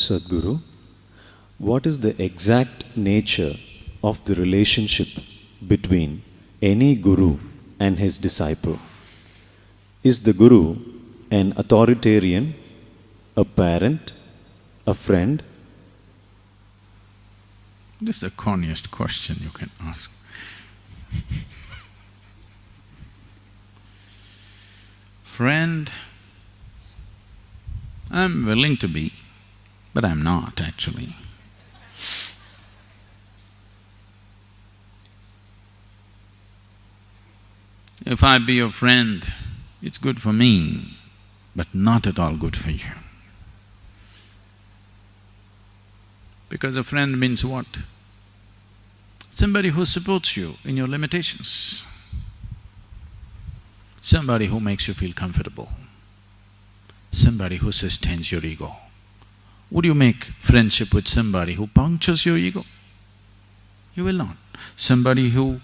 Sadhguru, what is the exact nature of the relationship between any guru and his disciple? Is the guru an authoritarian, a parent, a friend? This is the corniest question you can ask. Friend, I'm willing to be, but I'm not actually. If I be your friend, it's good for me, but not at all good for you. Because a friend means what? Somebody who supports you in your limitations. Somebody who makes you feel comfortable. Somebody who sustains your ego. Would you make friendship with somebody who punctures your ego? You will not. Somebody who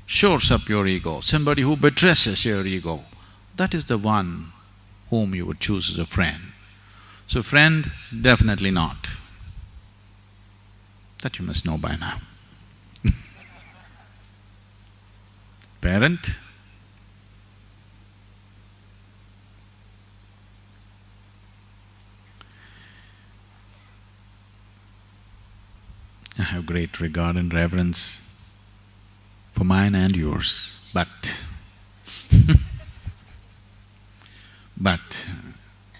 shores up your ego, somebody who buttresses your ego, that is the one whom you would choose as a friend. So friend, definitely not. That you must know by now. Parent, I have great regard and reverence for mine and yours, but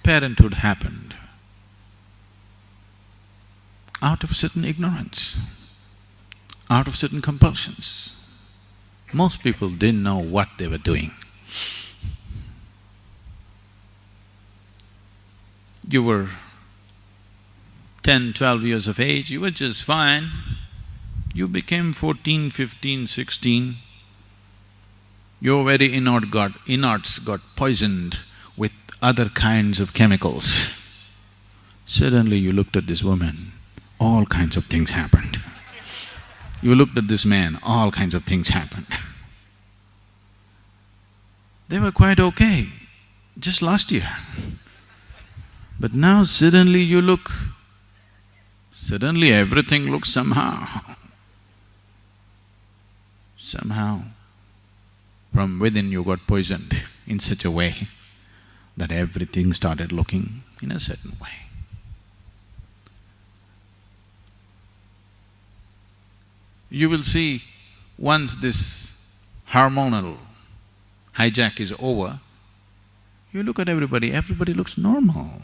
parenthood happened out of certain ignorance, out of certain compulsions. Most people didn't know what they were doing. You were 10, 12 years of age, you were just fine. You became 14, 15, 16. Your very innerts got poisoned with other kinds of chemicals. Suddenly you looked at this woman, all kinds of things happened. You looked at this man, all kinds of things happened. They were quite okay just last year. But now suddenly you look, suddenly everything looks somehow. Somehow, from within you got poisoned in such a way that everything started looking in a certain way. You will see, once this hormonal hijack is over, you look at everybody looks normal.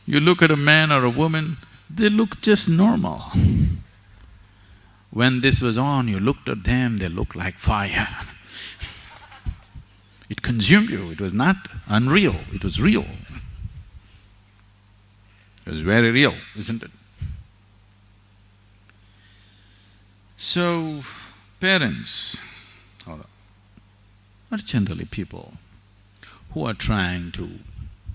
You look at a man or a woman, they look just normal. When this was on, you looked at them, they looked like fire. It consumed you, it was not unreal, it was real. It was very real, isn't it? So, parents are generally people who are trying to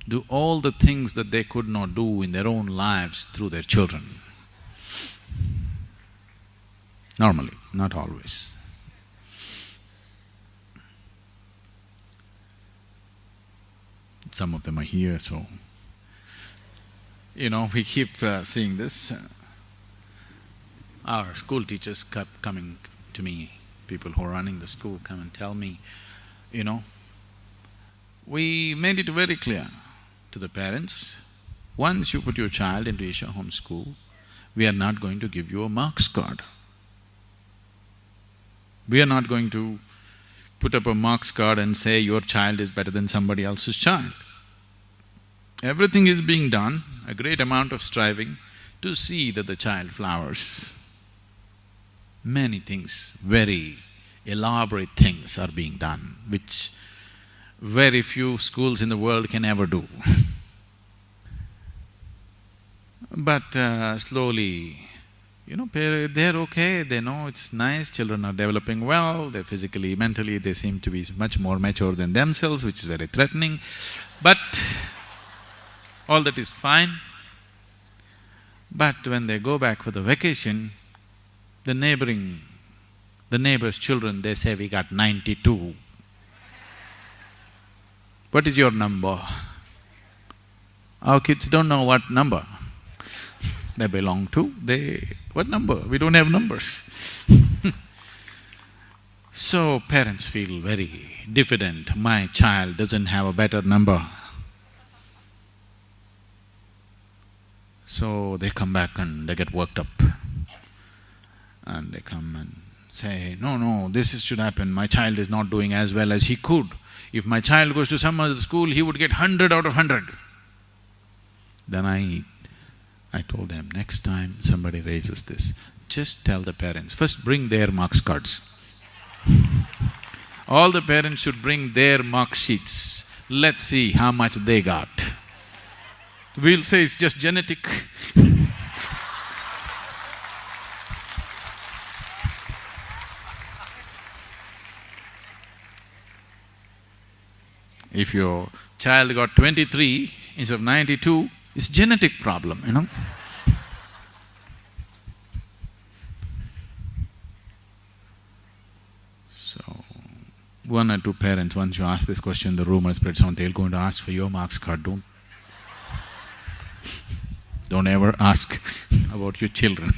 do all the things that they could not do in their own lives through their children. Normally, not always. Some of them are here, so… we keep seeing this. Our school teachers kept coming to me, people who are running the school come and tell me, we made it very clear to the parents, once you put your child into Isha Home School, we are not going to give you a marks card. We are not going to put up a marks card and say your child is better than somebody else's child. Everything is being done, a great amount of striving to see that the child flowers. Many things, very elaborate things are being done, which very few schools in the world can ever do. But slowly, they're okay, they know it's nice, children are developing well, they're physically, mentally, they seem to be much more mature than themselves, which is very threatening. But all that is fine. But when they go back for the vacation, the neighbor's children, they say, we got 92. What is your number? Our kids don't know what number they belong to. What number? We don't have numbers. So parents feel very diffident, my child doesn't have a better number. So they come back and they get worked up. And they come and say, no, this should happen, my child is not doing as well as he could. If my child goes to some other school, he would get 100 out of 100. Then I told them, next time somebody raises this, just tell the parents, first bring their marks cards. All the parents should bring their mark sheets. Let's see how much they got. We'll say it's just genetic. If your child got 23 instead of 92, it's genetic problem, you know. So, one or two parents, once you ask this question, the rumor spreads on, they're going to ask for your marks card, don't ever ask about your children.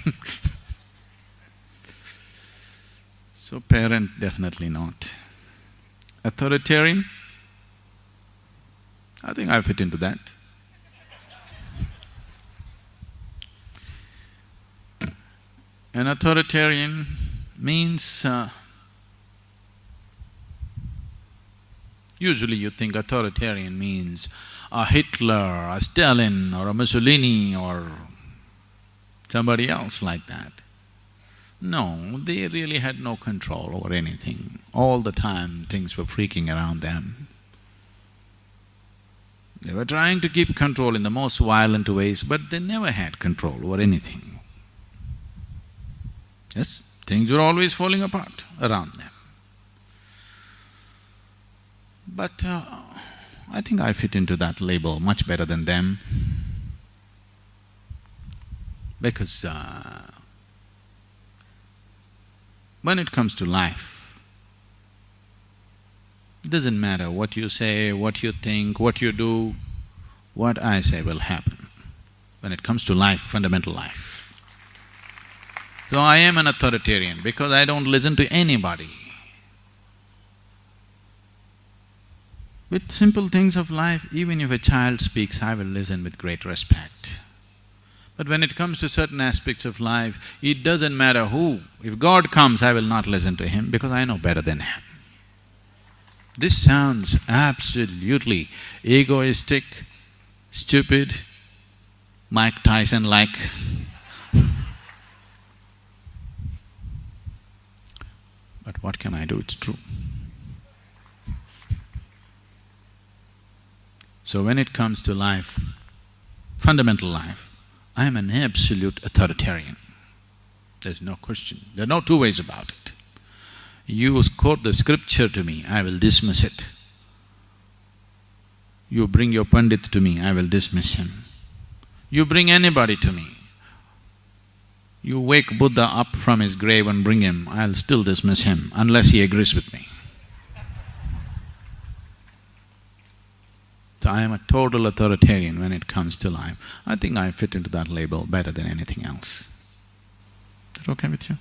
So parent, definitely not. Authoritarian? I think I fit into that. An authoritarian means, usually you think authoritarian means a Hitler, a Stalin or a Mussolini or somebody else like that. No, they really had no control over anything. All the time things were freaking around them. They were trying to keep control in the most violent ways, but they never had control over anything. Yes, things were always falling apart around them. But I think I fit into that label much better than them, because when it comes to life, it doesn't matter what you say, what you think, what you do, what I say will happen when it comes to life, fundamental life. So I am an authoritarian because I don't listen to anybody. With simple things of life, even if a child speaks, I will listen with great respect. But when it comes to certain aspects of life, it doesn't matter who. If God comes, I will not listen to him because I know better than him. This sounds absolutely egoistic, stupid, Mike Tyson-like. But what can I do? It's true. So when it comes to life, fundamental life, I am an absolute authoritarian. There's no question, there are no two ways about it. You quote the scripture to me, I will dismiss it. You bring your Pandit to me, I will dismiss him. You bring anybody to me, you wake Buddha up from his grave and bring him, I'll still dismiss him unless he agrees with me. So I am a total authoritarian when it comes to life. I think I fit into that label better than anything else. Is that okay with you?